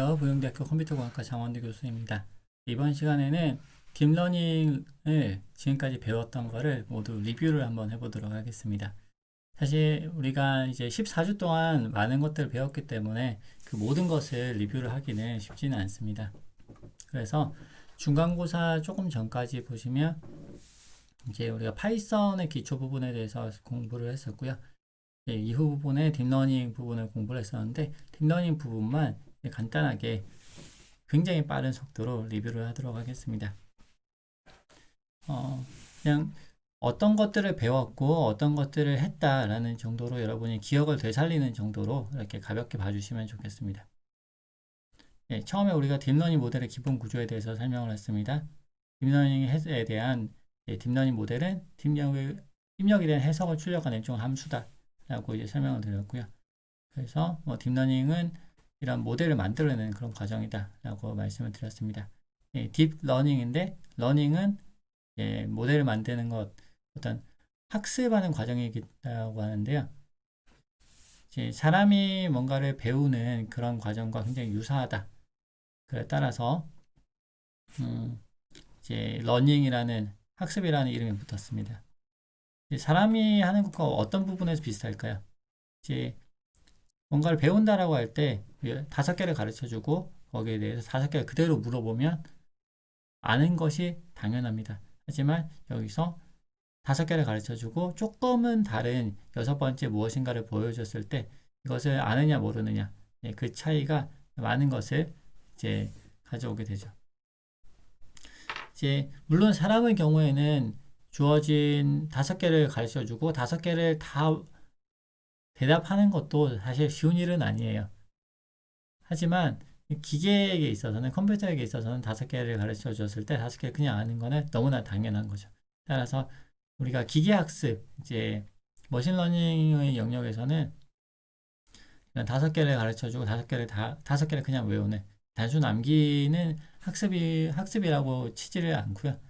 안녕하세요. 부영대학교 컴퓨터공학과 장원대 교수입니다. 이번 시간에는 딥러닝을 지금까지 배웠던 거를 모두 리뷰를 한번 해보도록 하겠습니다. 사실 우리가 이제 14주 동안 많은 것들을 배웠기 때문에 그 모든 것을 리뷰를 하기는 쉽지는 않습니다. 그래서 중간고사 조금 전까지 보시면 이제 우리가 파이썬의 기초 부분에 대해서 공부를 했었고요. 이후 부분에 딥러닝 부분을 공부를 했었는데 딥러닝 부분만 간단하게 굉장히 빠른 속도로 리뷰를 하도록 하겠습니다. 그냥 어떤 것들을 배웠고 어떤 것들을 했다라는 정도로 여러분이 기억을 되살리는 정도로 이렇게 가볍게 봐주시면 좋겠습니다. 처음에 우리가 딥러닝 모델의 기본 구조에 대해서 설명을 했습니다. 딥러닝에 대한 딥러닝 모델은 입력에 대한 해석을 출력하는 일종의 함수다 라고 이제 설명을 드렸고요. 그래서 딥러닝은 이런 모델을 만들어내는 그런 과정이다 라고 말씀을 드렸습니다. 딥러닝인데 러닝은 모델을 만드는 것, 어떤 학습하는 과정이라고 하는데요. 사람이 뭔가를 배우는 그런 과정과 굉장히 유사하다. 그에 따라서 이제 러닝이라는 학습이라는 이름이 붙었습니다. 사람이 하는 것과 어떤 부분에서 비슷할까요? 이제 뭔가를 배운다라고 할 때 5개를 가르쳐주고 거기에 대해서 5개를 그대로 물어보면 아는 것이 당연합니다. 하지만 여기서 5개를 가르쳐주고 조금은 다른 6번째 무엇인가를 보여줬을 때 이것을 아느냐 모르느냐 그 차이가 많은 것을 이제 가져오게 되죠. 이제 물론 사람의 경우에는 주어진 5개를 가르쳐주고 5개를 다 대답하는 것도 사실 쉬운 일은 아니에요. 하지만 기계에게 있어서는 컴퓨터에게 있어서는 5개를 가르쳐 줬을 때 5개를 그냥 아는 거는 너무나 당연한 거죠. 따라서 우리가 기계학습, 이제 머신러닝의 영역에서는 5개를 가르쳐 주고 5개를 그냥 외우는 단순 암기는 학습이라고 치지를 않고요.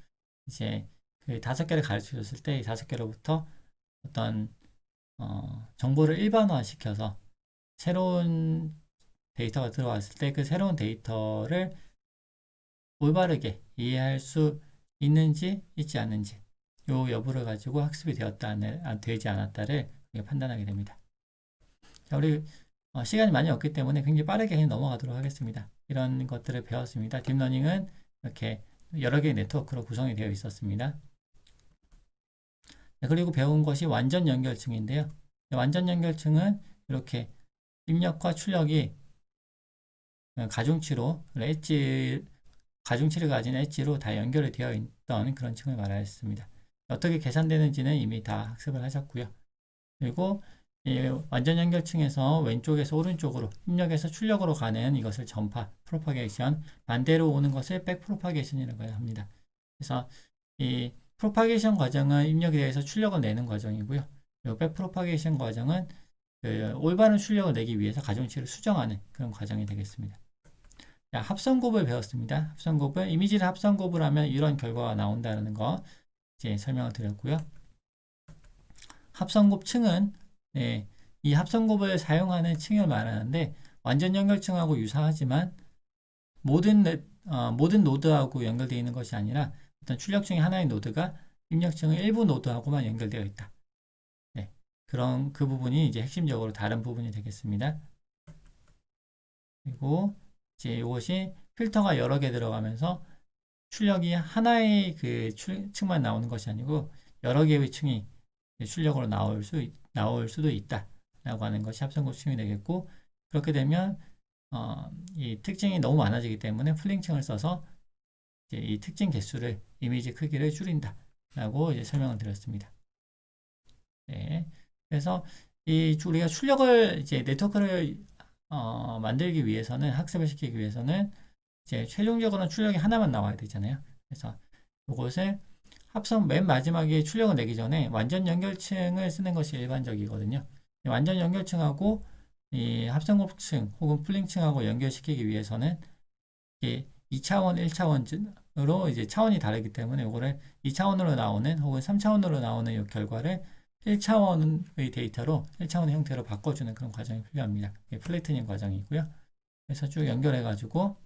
이제 그 5개를 가르쳐 줬을 때 이 5개로부터 어떤 정보를 일반화시켜서 새로운 데이터가 들어왔을 때 그 새로운 데이터를 올바르게 이해할 수 있는지 있지 않는지 요 여부를 가지고 학습이 되었다 되지 않았다를 판단하게 됩니다. 자, 우리 시간이 많이 없기 때문에 굉장히 빠르게 넘어가도록 하겠습니다. 이런 것들을 배웠습니다. 딥러닝은 이렇게 여러 개의 네트워크로 구성이 되어 있었습니다. 그리고 배운 것이 완전 연결층인데요. 완전 연결층은 이렇게 입력과 출력이 가중치로 가중치를 가진 엣지로 다 연결이 되어 있던 그런 층을 말하였습니다. 어떻게 계산되는지는 이미 다 학습을 하셨고요. 그리고 완전 연결층에서 왼쪽에서 오른쪽으로 입력에서 출력으로 가는 이것을 전파, 프로파게이션, 반대로 오는 것을 백 프로파게이션이라고 합니다. 그래서 이 프로파게이션 과정은 입력에 대해서 출력을 내는 과정이고요. 백 프로파게이션 과정은 올바른 출력을 내기 위해서 가중치를 수정하는 그런 과정이 되겠습니다. 자, 합성곱을 배웠습니다. 합성곱은 이미지를 합성곱을 하면 이런 결과가 나온다는 거 이제 설명을 드렸고요. 합성곱층은 이 합성곱을 사용하는 층을 말하는데 완전 연결층하고 유사하지만 모든 노드하고 연결되어 있는 것이 아니라 어떤 출력층의 하나의 노드가 입력층의 일부 노드하고만 연결되어 있다. 그런 그 부분이 이제 핵심적으로 다른 부분이 되겠습니다. 그리고 이제 이것이 필터가 여러 개 들어가면서 출력이 하나의 그 층만 나오는 것이 아니고 여러 개의 층이 출력으로 나올 수도 있다라고 하는 것이 합성곱층이 되겠고, 그렇게 되면 이 특징이 너무 많아지기 때문에 풀링층을 써서 이제 이 특징 개수를 이미지 크기를 줄인다라고 이제 설명을 드렸습니다. 그래서 우리가 출력을 이제 네트워크를 만들기 위해서는 학습을 시키기 위해서는 이제 최종적으로는 출력이 하나만 나와야 되잖아요. 그래서 이것을 맨 마지막에 출력을 내기 전에 완전 연결층을 쓰는 것이 일반적이거든요. 완전 연결층하고 이 합성곱층 혹은 풀링층하고 연결시키기 위해서는 2차원, 1차원으로 이제 차원이 다르기 때문에 이거를 2차원으로 나오는 혹은 3차원으로 나오는 이 결과를 1차원의 데이터로 1차원의 형태로 바꿔주는 그런 과정이 필요합니다. 플래트닝 과정이고요. 해서 쭉 연결해가지고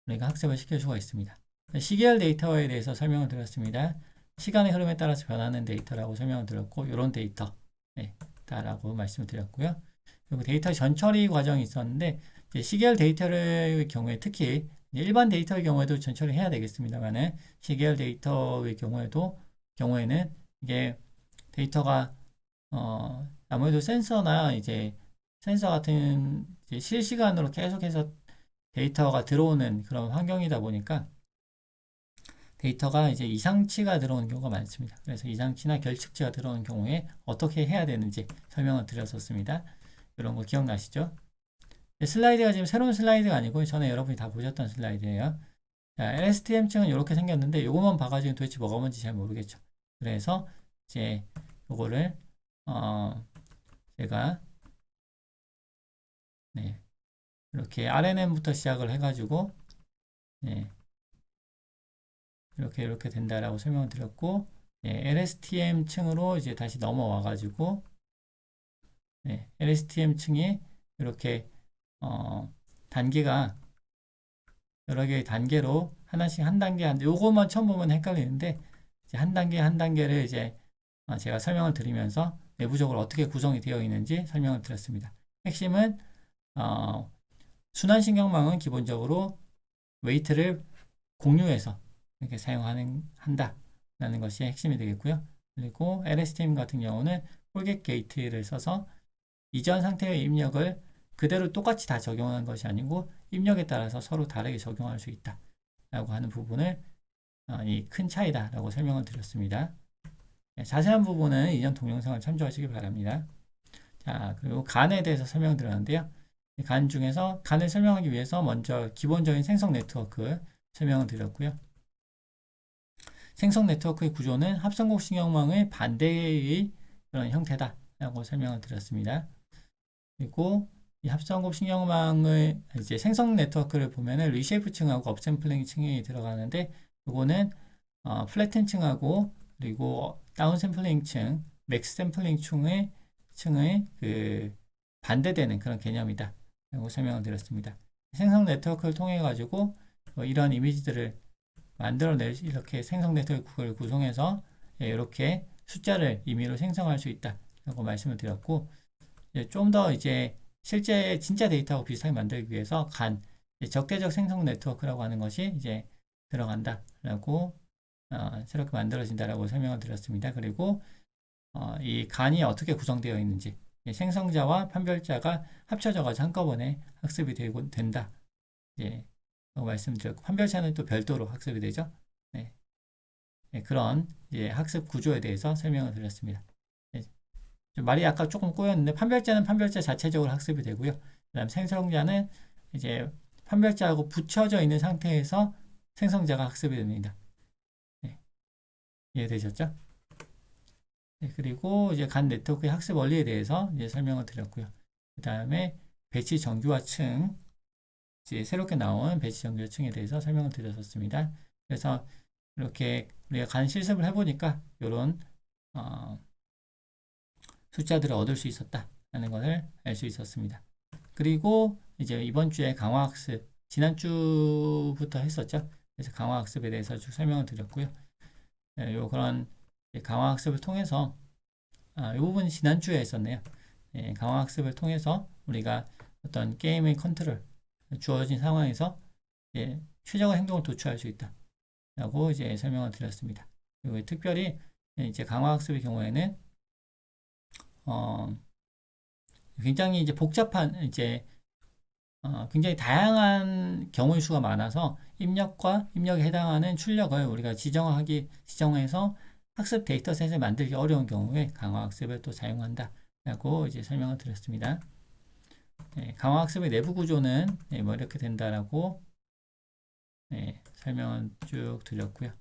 우리가 학습을 시킬 수가 있습니다. 시계열 데이터에 대해서 설명을 드렸습니다. 시간의 흐름에 따라서 변하는 데이터라고 설명을 드렸고, 이런 데이터 다라고 말씀을 드렸고요. 그리고 데이터 전처리 과정이 있었는데, 시계열 데이터의 경우에 특히 일반 데이터의 경우에도 전처리 해야 되겠습니다만은, 시계열 데이터의 경우에는 이게 데이터가 아무래도 센서나 센서 같은 실시간으로 계속해서 데이터가 들어오는 그런 환경이다 보니까 데이터가 이상치가 들어오는 경우가 많습니다. 그래서 이상치나 결측치가 들어오는 경우에 어떻게 해야 되는지 설명을 드렸었습니다. 이런 거 기억나시죠? 슬라이드가 지금 새로운 슬라이드가 아니고 전에 여러분이 다 보셨던 슬라이드예요. 자, LSTM층은 이렇게 생겼는데 이것만 봐가지고 도대체 뭐가 뭔지 잘 모르겠죠. 그래서 이거를 제가 이렇게 RNN부터 시작을 해가지고 이렇게 된다라고 설명을 드렸고, LSTM 층으로 다시 넘어와가지고, LSTM 층이 이렇게, 단계가 여러 개의 단계로 하나씩 한 단계, 요것만 처음 보면 헷갈리는데, 한 단계 한 단계를 제가 설명을 드리면서 내부적으로 어떻게 구성이 되어 있는지 설명을 드렸습니다. 핵심은, 순환신경망은 기본적으로 웨이트를 공유해서 이렇게 한다라는 것이 핵심이 되겠고요. 그리고 LSTM 같은 경우는 홀겟 게이트를 써서 이전 상태의 입력을 그대로 똑같이 다 적용하는 것이 아니고 입력에 따라서 서로 다르게 적용할 수 있다라고 하는 부분을 이 큰 차이다라고 설명을 드렸습니다. 자세한 부분은 이전 동영상을 참조하시기 바랍니다. 자, 그리고 간에 대해서 설명드렸는데요. 간 중에서 간을 설명하기 위해서 먼저 기본적인 생성 네트워크 설명을 드렸고요. 생성 네트워크의 구조는 합성곡 신경망의 반대의 그런 형태다라고 설명을 드렸습니다. 그리고 이 합성곡 신경망의 생성 네트워크를 보면은 리쉐이프 층하고 업샘플링 층이 들어가는데, 이거는 플래튼 층하고 그리고 다운 샘플링 층, 맥스 샘플링 층의 그 반대되는 그런 개념이다 라고 설명을 드렸습니다. 생성 네트워크를 통해 가지고 이런 이미지들을 이렇게 생성 네트워크를 구성해서 이렇게 숫자를 임의로 생성할 수 있다 라고 말씀을 드렸고, 좀 더 실제 진짜 데이터하고 비슷하게 만들기 위해서 적대적 생성 네트워크라고 하는 것이 들어간다 라고 새롭게 만들어진다라고 설명을 드렸습니다. 그리고 이 간이 어떻게 구성되어 있는지, 생성자와 판별자가 합쳐져가지고 한꺼번에 학습이 된다. 말씀드렸고, 판별자는 또 별도로 학습이 되죠. 그런 학습 구조에 대해서 설명을 드렸습니다. 말이 아까 조금 꼬였는데, 판별자는 판별자 자체적으로 학습이 되고요. 그다음 생성자는 판별자하고 붙여져 있는 상태에서 생성자가 학습이 됩니다. 이해되셨죠? 그리고 간 네트워크의 학습 원리에 대해서 설명을 드렸고요. 그 다음에 배치 정규화층, 새롭게 나온 배치 정규화층에 대해서 설명을 드렸었습니다. 그래서 이렇게 우리가 간 실습을 해보니까 이런 숫자들을 얻을 수 있었다라는 것을 알 수 있었습니다. 그리고 이번 주에 강화학습, 지난주부터 했었죠. 그래서 강화학습에 대해서 쭉 설명을 드렸고요. 그런 강화학습을 통해서 이 부분이 지난주에 있었네요. 강화학습을 통해서 우리가 어떤 게임의 컨트롤, 주어진 상황에서 최적의 행동을 도출할 수 있다 라고 설명을 드렸습니다. 그리고 특별히 강화학습의 경우에는 굉장히 복잡한 굉장히 다양한 경우의 수가 많아서 입력에 해당하는 출력을 우리가 지정해서 학습 데이터셋을 만들기 어려운 경우에 강화학습을 또 사용한다 라고 설명을 드렸습니다. 강화학습의 내부 구조는 뭐 이렇게 된다라고 설명을 쭉 드렸고요.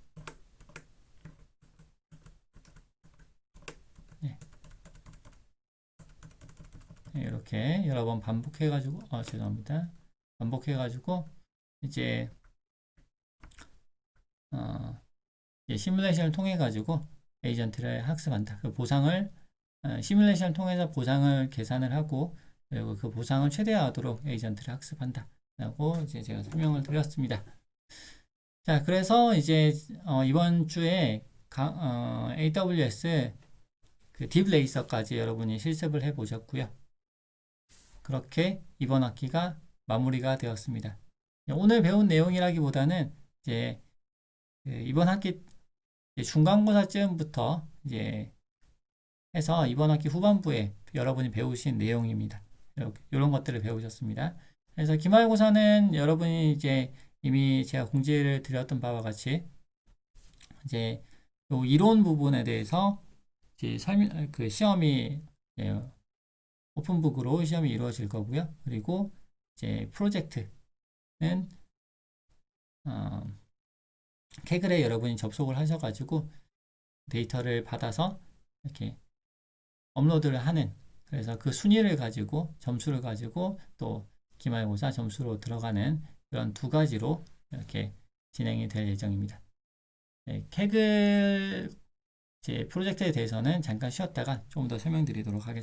이렇게 여러 번 반복해가지고, 죄송합니다. 반복해가지고, 시뮬레이션을 통해가지고 에이전트를 학습한다. 그 시뮬레이션을 통해서 보상을 계산을 하고, 그리고 그 보상을 최대화하도록 에이전트를 학습한다. 라고 이제 제가 설명을 드렸습니다. 자, 그래서 이제 이번 주에 AWS 그 딥레이서까지 여러분이 실습을 해 보셨고요. 그렇게 이번 학기가 마무리가 되었습니다. 오늘 배운 내용이라기보다는 이제 이번 학기 중간고사쯤부터 이제 해서 이번 학기 후반부에 여러분이 배우신 내용입니다. 이런 것들을 배우셨습니다. 그래서 기말고사는 여러분이 이제 이미 제가 공지를 드렸던 바와 같이 이제 요 이론 부분에 대해서 이제 그 시험이 오픈북으로 시험이 이루어질 거고요. 그리고 이제 프로젝트는 캐글에 여러분이 접속을 하셔가지고 데이터를 받아서 이렇게 업로드를 하는, 그래서 그 순위를 가지고 점수를 가지고 또 기말고사 점수로 들어가는 그런 두 가지로 이렇게 진행이 될 예정입니다. 네, 캐글 이제 프로젝트에 대해서는 잠깐 쉬었다가 조금 더 설명드리도록 하겠습니다.